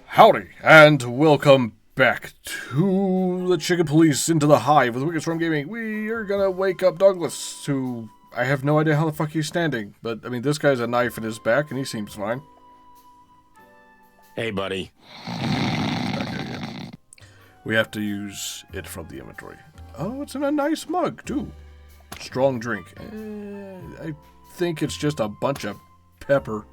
Howdy, and welcome back to the Chicken Police into the Hive with Wickedstorm Gaming. We are gonna wake up Douglas, who I have no idea how the fuck he's standing, but I mean, this guy's a knife in his back and he seems fine. Hey, buddy. Okay, yeah. We have to use it from the inventory. Oh, it's in a nice mug, too. Strong drink. I think it's just a bunch of pepper.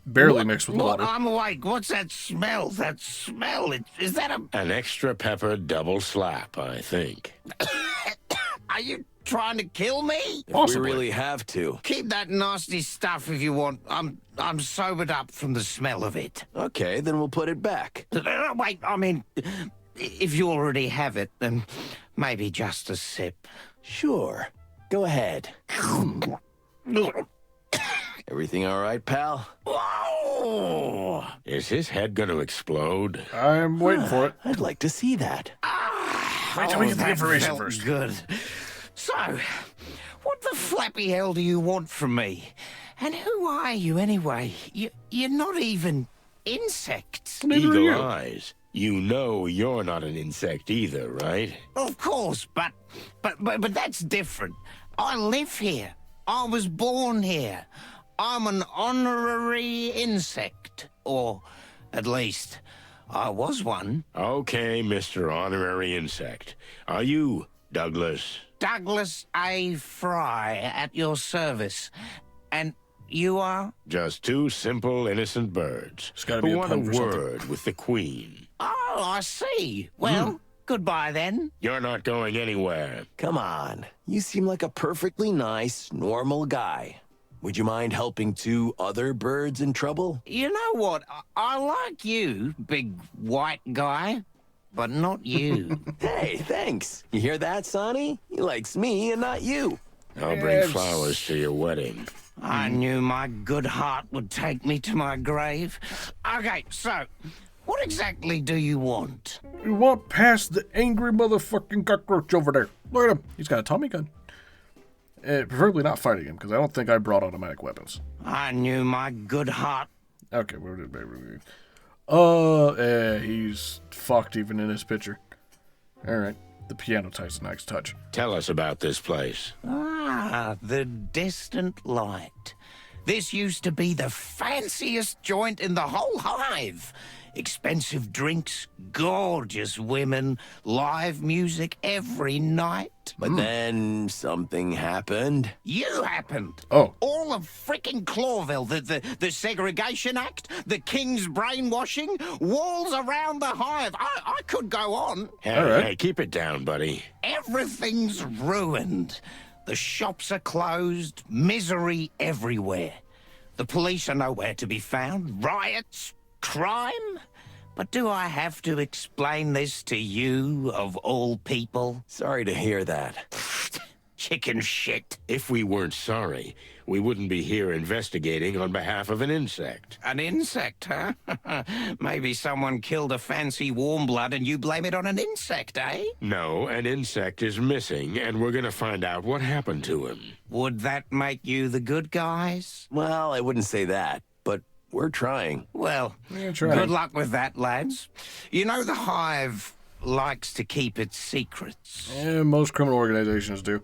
Barely mixed with water. I'm awake. What's that smell? That smell? Is that a... An extra pepper double slap, I think. Are you trying to kill me? Possibly. We really have to. Keep that nasty stuff if you want. I'm sobered up from the smell of it. Okay, then we'll put it back. Wait, I mean, if you already have it, then maybe just a sip. Sure. Go ahead. Everything all right, pal? Oh! Is his head gonna explode? I'm waiting for it. I'd like to see that. Wait till we get the that information felt first. Good. So, what the flappy hell do you want from me? And who are you anyway? You're not even insects. Neither are Eagle you. eyes. You know you're not an insect either, right? Of course, but that's different. I live here. I was born here. I'm an honorary insect, or at least I was one. Okay, Mr. Honorary Insect. Are you Douglas? Douglas A. Fry at your service. And you are? Just two simple, innocent birds It's gotta who be a want pun for something. word with the Queen. Oh, I see. Well, goodbye then. You're not going anywhere. Come on. You seem like a perfectly nice, normal guy. Would you mind helping two other birds in trouble? You know what? I like you, big white guy, but not you. Hey, thanks. You hear that, Sonny? He likes me and not you. I'll bring Yes. flowers to your wedding. I knew my good heart would take me to my grave. Okay, so, what exactly do you want? You want past the angry motherfucking cockroach over there. Look at him. He's got a Tommy gun. Preferably not fighting him, because I don't think I brought automatic weapons. I knew my good heart. Okay, where did baby? He's fucked even in his picture. Alright. The piano type's a nice touch. Tell us about this place. Ah, the distant light. This used to be the fanciest joint in the whole hive. Expensive drinks, gorgeous women, live music every night. But then something happened. You happened. Oh. All of frickin' Clawville, the Segregation Act, the King's brainwashing, walls around the hive. I could go on. Hey, All right. hey, keep it down, buddy. Everything's ruined. The shops are closed, misery everywhere. The police are nowhere to be found, riots, crime. But do I have to explain this to you, of all people? Sorry to hear that. Chicken shit. If we weren't sorry, we wouldn't be here investigating on behalf of an insect. An insect, huh? Maybe someone killed a fancy warm blood and you blame it on an insect, eh? No, an insect is missing, and we're gonna find out what happened to him. Would that make you the good guys? Well, I wouldn't say that, but we're trying. Well, Yeah, try. good luck with that, lads. You know the hive likes to keep its secrets. Most criminal organizations do.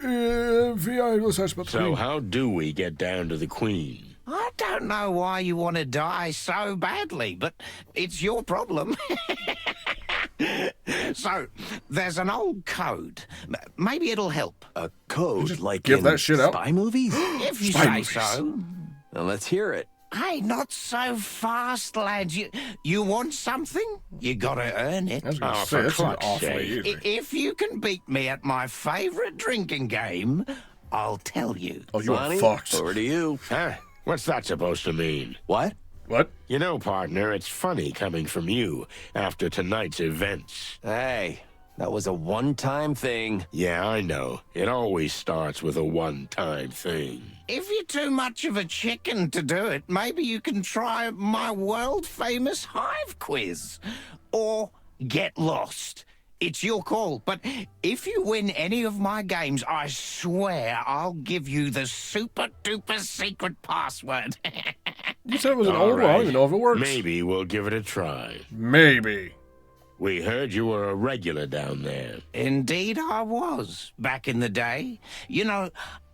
VI, let's ask about the So Queen. how do we get down to the Queen? I don't know why you want to die so badly, but it's your problem. So, there's an old code. Maybe it'll help. A code Just like give in that shit out? spy movies? If you Spy say movies. so. Well, let's hear it. Hey, not so fast, lads. You want something? You gotta earn it. I was going to Oh, say, for that's clutch awfully sake. easy. If you can beat me at my favorite drinking game, I'll tell you. Oh, you are Sonny, fucked. over to you. Huh? What's that supposed to mean? What? What? You know, partner, it's funny coming from you after tonight's events. Hey, that was a one-time thing. Yeah, I know. It always starts with a one-time thing. If you're too much of a chicken to do it, maybe you can try my world-famous hive quiz. Or get lost. It's your call, but if you win any of my games, I swear I'll give you the super-duper secret password. You said it was an All old one. I don't right. even know if it works. Maybe we'll give it a try. Maybe. We heard you were a regular down there. Indeed I was, back in the day. You know,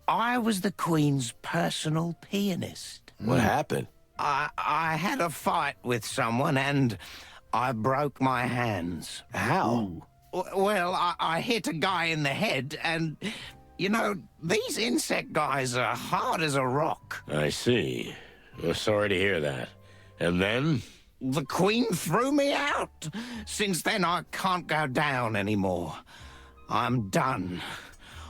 I was the Queen's personal pianist. What happened? I had a fight with someone and I broke my hands. How? Well, I hit a guy in the head and, you know, these insect guys are hard as a rock. I see. Well, sorry to hear that. And then? The Queen threw me out. Since then, I can't go down anymore. I'm done.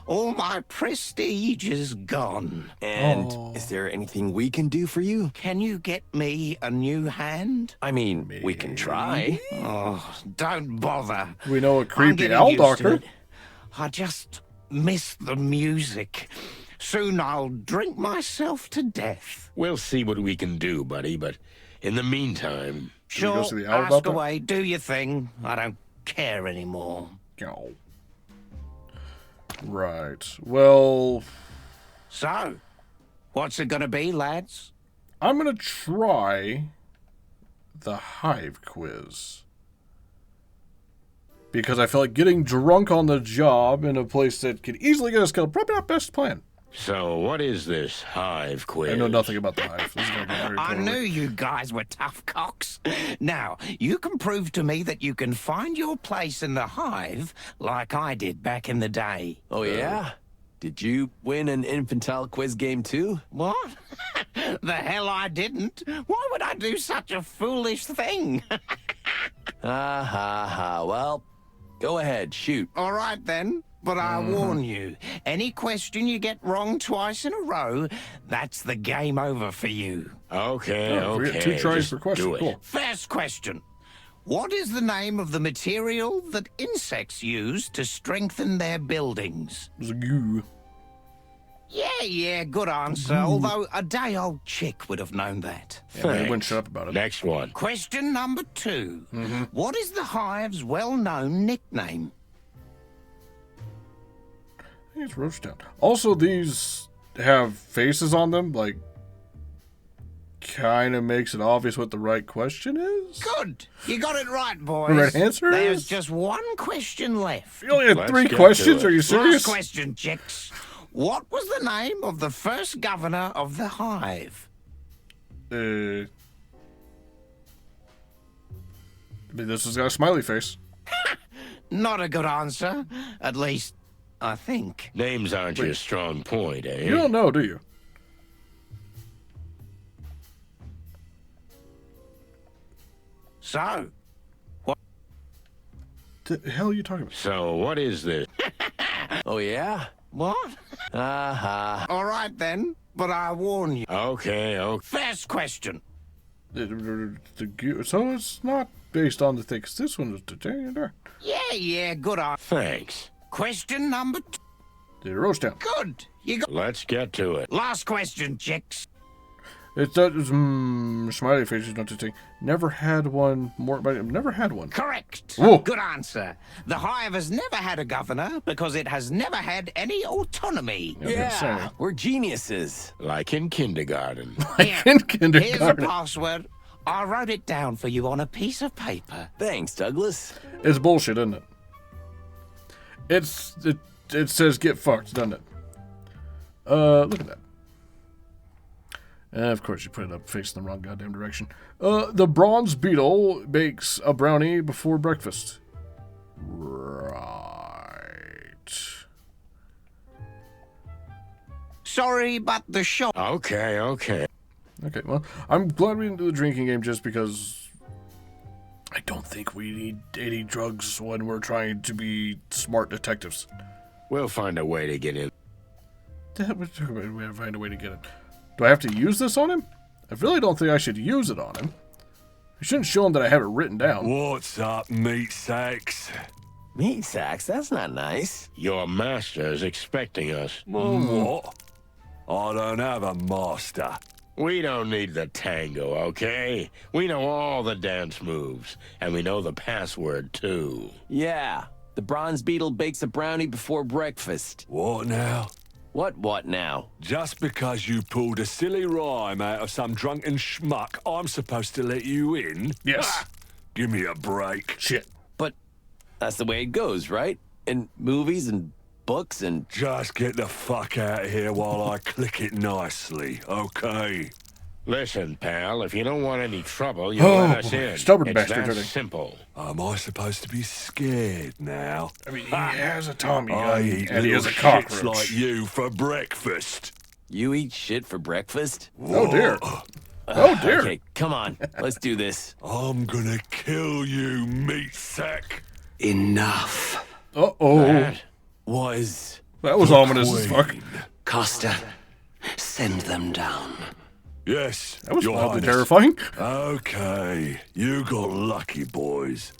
All my prestige is gone. And is there anything we can do for you? Can you get me a new hand? I mean, we can try. Oh, don't bother. We know a I'm creepy getting owl used to doctor. it. I just miss the music. Soon I'll drink myself to death. We'll see what we can do, buddy, but in the meantime... Should we go Sure, see the owl ask doctor? away, do your thing. I don't care anymore. Oh. Right. Well, So, what's it gonna be, lads? I'm going to try the Hive quiz. Because I feel like getting drunk on the job in a place that could easily get us killed, probably not best plan. So, what is this Hive quiz? I know nothing about the Hive. This is going to go very I poorly. knew you guys were tough cocks. Now, you can prove to me that you can find your place in the Hive like I did back in the day. Oh, yeah? Did you win an infantile quiz game too? What? The hell I didn't. Why would I do such a foolish thing? Well, go ahead, shoot. All right, then. But I warn you, any question you get wrong twice in a row, that's the game over for you. Okay, Oh, we okay. got 2 tries just per question. do it. Cool. First question. What is the name of the material that insects use to strengthen their buildings? It was a goo. Yeah, good answer. Although a day-old chick would have known that. Yeah, they wouldn't Thanks. shut up about it. Next one. Question number 2. What is the Hive's well-known nickname? I think it's roast down. Also, these have faces on them, like, kind of makes it obvious what the right question is. Good. You got it right, boys. The right answer There's is? just one question left. You only had Let's 3 get to questions? it. Are you serious? Last question, chicks. What was the name of the first governor of the Hive? I mean, this has got a smiley face. Not a good answer. At least, I think. Names aren't your strong point, eh? You don't know, do you? So, The hell are you talking about? So, what is this? Oh, yeah? what? All right then, but I warn you. Okay. First question. So it's not based on the thing, 'cause this one is the Yeah, good answer. Thanks. Question number 2. roast down. Good. You got Let's get to it. last question, chicks. It's smiley face is not the thing. Never had one more, but I've never had one. Correct. Whoa. Good answer. The Hive has never had a governor because it has never had any autonomy. I was gonna say. Yeah, we're geniuses. Like in kindergarten. Here, In here's a kindergarten. password. I wrote it down for you on a piece of paper. Thanks, Douglas. It's bullshit, isn't it? It says get fucked, doesn't it? Look at that. Of course, you put it up facing the wrong goddamn direction. The bronze beetle bakes a brownie before breakfast. Right. Sorry, but the shop. Okay. Okay, well, I'm glad we didn't do the drinking game just because I don't think we need any drugs when we're trying to be smart detectives. We'll find a way to get in. We have to find a way to get it. Do I have to use this on him? I really don't think I should use it on him. I shouldn't show him that I have it written down. What's up, meat sacks? Meat sacks? That's not nice. Your master's expecting us. What? I don't have a master. We don't need the tango, okay? We know all the dance moves, and we know the password, too. Yeah, the bronze beetle bakes a brownie before breakfast. What now? What now? Just because you pulled a silly rhyme out of some drunken schmuck, I'm supposed to let you in? Yes. Ah, give me a break. Shit. But that's the way it goes, right? In movies and books and... Just get the fuck out of here while I click it nicely, okay? Listen, pal, if you don't want any trouble, you Oh, let us boy. in. Stubborn it's bastard, that isn't he? simple. Am I supposed to be scared now? I mean, he has a Tommy I gun, eat and he little is a shits cockroach. like you for breakfast. You eat shit for breakfast? Oh, dear. Oh, dear. Okay, come on. Let's do this. I'm gonna kill you, meat sack. Enough. Uh-oh. That? Was... That was ominous as fuck. Queen. Costa, send them down. Yes, That was Your wildly Highness. terrifying. Okay, you got lucky, boys.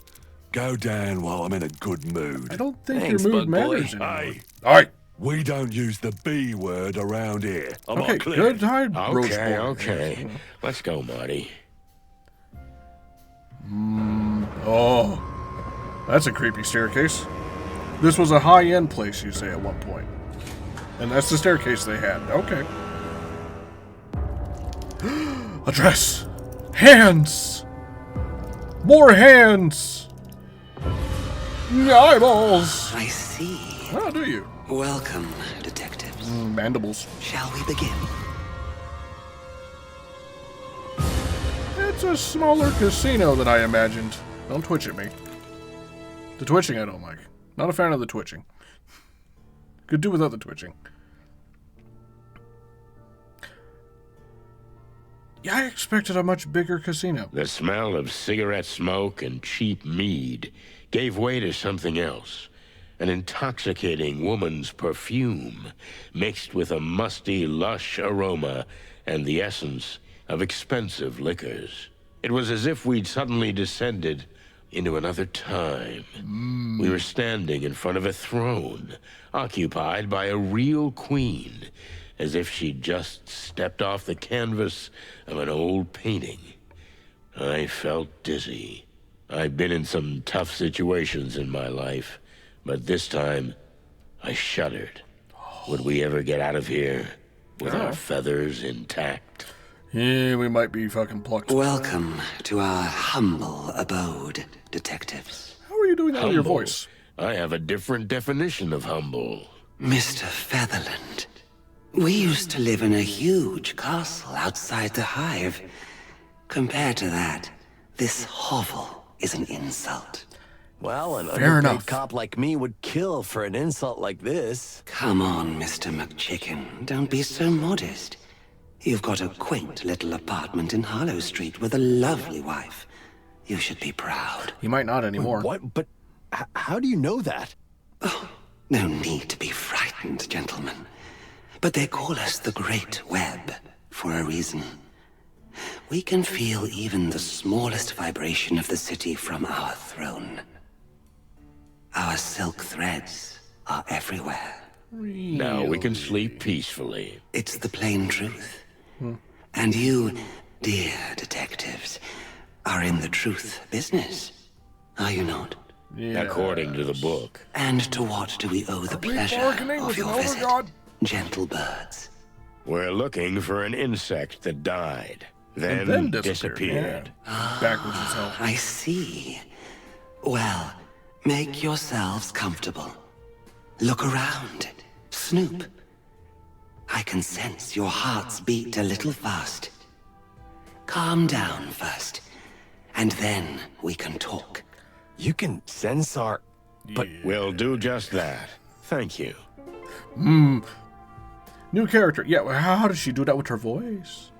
Go down while I'm in a good mood. I don't think Thanks, your mood bug boy. matters anymore. Hey, All right. we don't use the B word around here. Am Okay, I clear? good hide, Roach Okay, Boy. okay. Let's go, Marty. Oh, that's a creepy staircase. This was a high-end place, you say, at one point. And that's the staircase they had. Okay. A dress. Hands. More hands. Eyeballs. I see. How do you? Welcome, detectives. Mandibles. Shall we begin? It's a smaller casino than I imagined. Don't twitch at me. The twitching I don't like. Not a fan of the twitching. Could do without the twitching. Yeah, I expected a much bigger casino. The smell of cigarette smoke and cheap mead gave way to something else. An intoxicating woman's perfume mixed with a musty, lush aroma and the essence of expensive liquors. It was as if we'd suddenly descended into another time. We were standing in front of a throne, occupied by a real queen, as if she'd just stepped off the canvas of an old painting. I felt dizzy. I've been in some tough situations in my life, but this time, I shuddered. Would we ever get out of here with our feathers intact? Yeah, we might be fucking plucked. Welcome to our humble abode, detectives. How are you doing that with your Humble. voice? I have a different definition of humble. Mr. Featherland, we used to live in a huge castle outside the Hive. Compared to that, this hovel is an insult. Well, an Fair underpaid enough. cop like me would kill for an insult like this. Come on, Mr. McChicken, don't be so modest. You've got a quaint little apartment in Harlow Street with a lovely wife. You should be proud. You might not anymore. What? But how do you know that? No need to be frightened, gentlemen. But they call us the Great Web for a reason. We can feel even the smallest vibration of the city from our throne. Our silk threads are everywhere. Now we can sleep peacefully. It's the plain truth. And you, dear detectives, are in the truth business, are you not? Yeah. According to the book. And to what do we owe the pleasure bargaining of with your an visit, overgod? gentle birds? We're looking for an insect that died, then, And then disappeared. Yeah. Backwards as hell. I see. Well, make yourselves comfortable. Look around. Snoop. I can sense your hearts beat a little fast. Calm down first, and then we can talk. You can sense our... But We'll do just that. Thank you. New character. Yeah, well, how does she do that with her voice?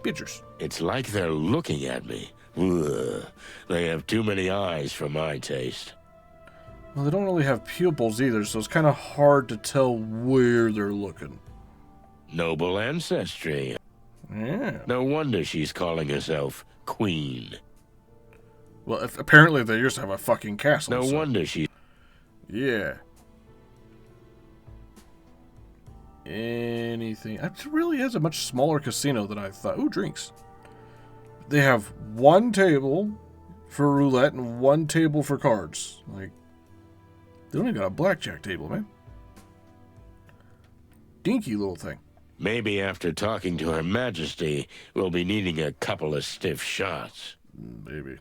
Pictures. It's like they're looking at me. Ugh. They have too many eyes for my taste. Well, they don't really have pupils either, so it's kind of hard to tell where they're looking. Noble ancestry. Yeah. No wonder she's calling herself Queen. Well, apparently they used to have a fucking castle. No so- wonder she... Yeah. Anything. It really is a much smaller casino than I thought. Ooh, drinks. They have one table for roulette and 1 table for cards. Like, they don't even got a blackjack table, man. Dinky little thing. Maybe after talking to Her Majesty, we'll be needing a couple of stiff shots. Maybe.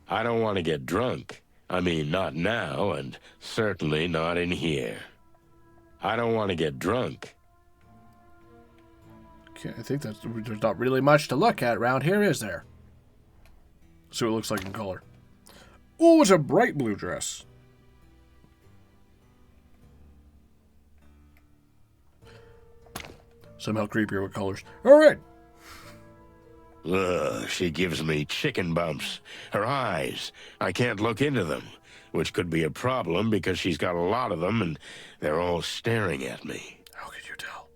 I don't want to get drunk. I mean, not now, and certainly not in here. I don't want to get drunk. Okay, I think there's not really much to look at around here, is there? See what it looks like in color. Oh, it's a bright blue dress. Somehow creepier with colors. All right. Ugh, she gives me chicken bumps. Her eyes, I can't look into them, which could be a problem because she's got a lot of them and they're all staring at me. How could you tell?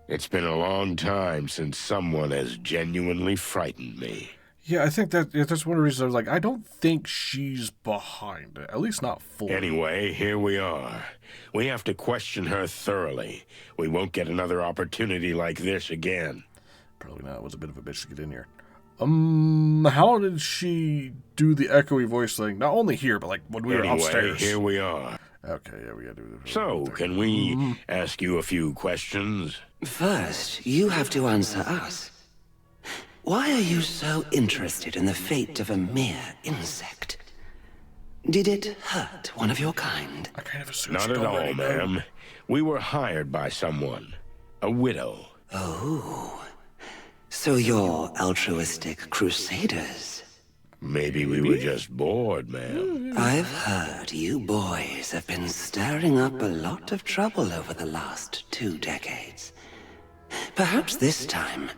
It's been a long time since someone has genuinely frightened me. Yeah, I think that's one of the reasons I was like, I don't think she's behind it. At least not fully. Anyway, here we are. We have to question her thoroughly. We won't get another opportunity like this again. Probably not. It was a bit of a bitch to get in here. How did she do the echoey voice thing? Not only here, but like when we were upstairs. Here we are. Okay, yeah, we gotta do this. So, can we ask you a few questions? First, you have to answer us. Why are you so interested in the fate of a mere insect? Did it hurt one of your kind? I kind of assumed Not she'd at all, already know. ma'am. We were hired by someone. A widow. Oh, so you're altruistic crusaders. Maybe we were just bored, ma'am. I've heard you boys have been stirring up a lot of trouble over the last 2 decades. Perhaps this time,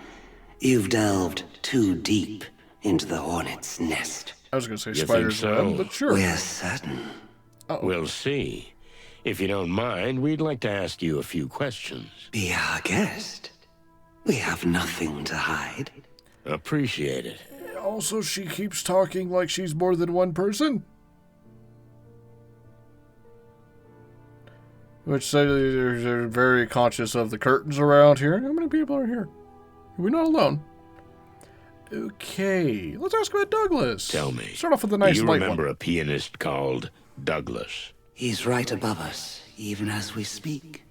you've delved too deep into the hornet's nest. I was gonna say You spider's think so? web, but sure. We're certain. We'll see. If you don't mind, we'd like to ask you a few questions. Be our guest. We have nothing to hide. Appreciate it. Also, she keeps talking like she's more than one person. Which says they're very conscious of the curtains around here. How many people are here? We're not alone. Okay, let's ask about Douglas. Tell me. Start off with a nice do you light remember one. a pianist called Douglas? He's right above us, even as we speak.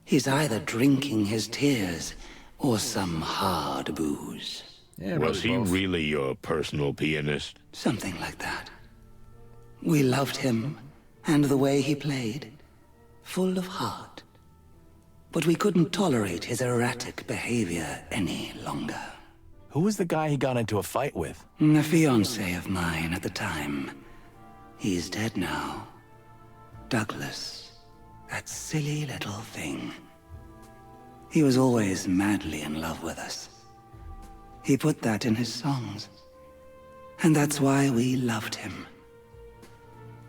He's either drinking his tears or some hard booze. Yeah, Was he probably both. really your personal pianist? Something like that. We loved him and the way he played. Full of heart. But we couldn't tolerate his erratic behavior any longer. Who was the guy he got into a fight with? A fiancé of mine at the time. He's dead now. Douglas. That silly little thing. He was always madly in love with us. He put that in his songs. And that's why we loved him.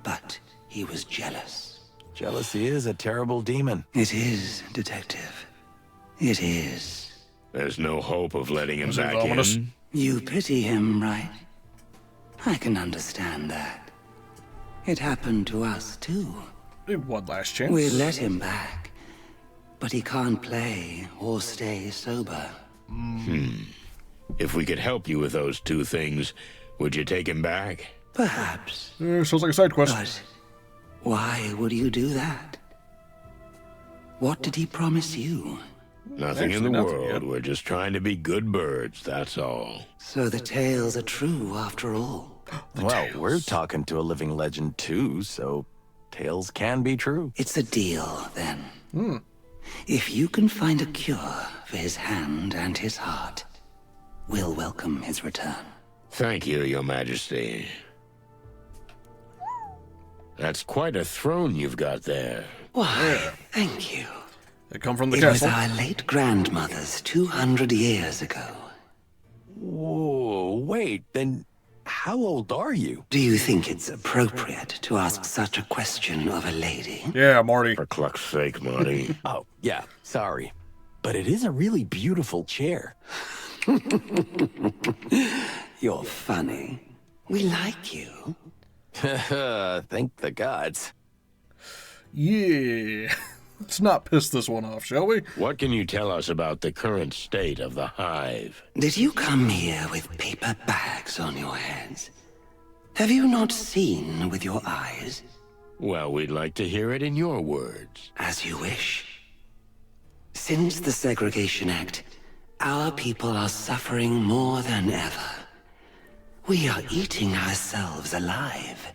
But he was jealous. Jealousy is a terrible demon. It is, Detective. It is. There's no hope of letting him Is it back ominous? in? You pity him, right? I can understand that. It happened to us, too. One last chance. We let him back, but he can't play or stay sober. If we could help you with those 2 things, would you take him back? Perhaps. Sounds like a side quest. But why would you do that? What did he promise you? Nothing in Actually, the nothing world. yet. We're just trying to be good birds, that's all. So the tales are true after all. Well, we're talking to a living legend too, so tales can be true. It's a deal, then. If you can find a cure for his hand and his heart, we'll welcome his return. Thank you, Your Majesty. That's quite a throne you've got there. Why, thank you. They come from the It was castle. our late grandmother's 200 years ago. Whoa, wait, then how old are you? Do you think it's appropriate to ask such a question of a lady? Yeah, Marty. For cluck's sake, Marty. Oh, yeah, sorry. But it is a really beautiful chair. You're funny. We like you. Thank the gods. Yeah. Let's not piss this one off, shall we? What can you tell us about the current state of the Hive? Did you come here with paper bags on your heads? Have you not seen with your eyes? Well, we'd like to hear it in your words. As you wish. Since the Segregation Act, our people are suffering more than ever. We are eating ourselves alive.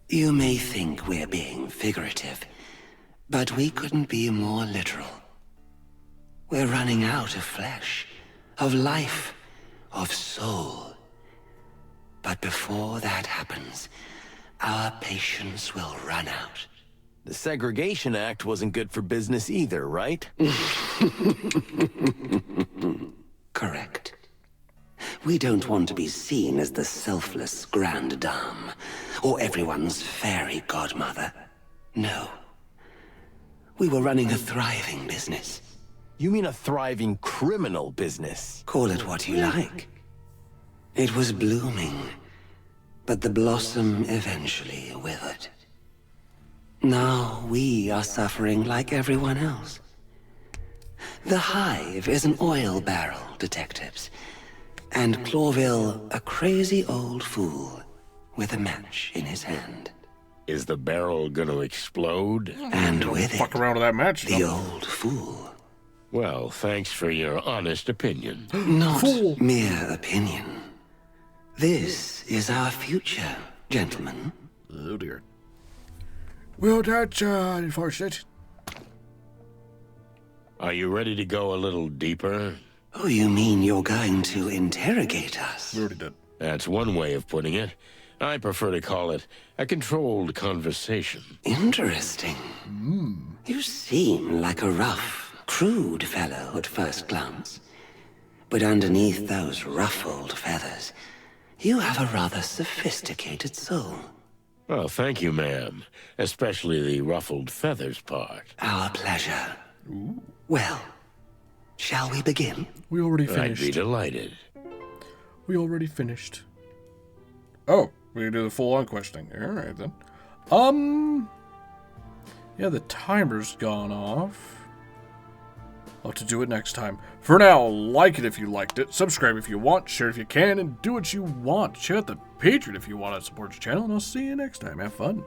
You may think we're being figurative, but we couldn't be more literal. We're running out of flesh, of life, of soul. But before that happens, our patience will run out. The Segregation Act wasn't good for business either, right? Correct. We don't want to be seen as the selfless grande dame, or everyone's fairy godmother. No. We were running a thriving business. You mean a thriving criminal business? Call it what you like. It was blooming, but the blossom eventually withered. Now we are suffering like everyone else. The Hive is an oil barrel, detectives. And Clawville, a crazy old fool with a match in his hand. Is the barrel gonna explode? And with Fuck it, around with that match. the old fool. Well, thanks for your honest opinion. Not Fool. mere opinion. This is our future, gentlemen. Oh dear. Well, that's unfortunate. Are you ready to go a little deeper? Oh, you mean you're going to interrogate us? We already did. That's one way of putting it. I prefer to call it a controlled conversation. Interesting. You seem like a rough, crude fellow at first glance. But underneath those ruffled feathers, you have a rather sophisticated soul. Well, thank you, ma'am. Especially the ruffled feathers part. Our pleasure. Well, shall we begin? We already I'd be finished. delighted. We already finished. Oh, we can do the full-on questioning. All right, then. Yeah, the timer's gone off. I'll have to do it next time. For now, like it if you liked it, subscribe if you want, share if you can, and do what you want. Check out the Patreon if you want to support the channel, and I'll see you next time. Have fun.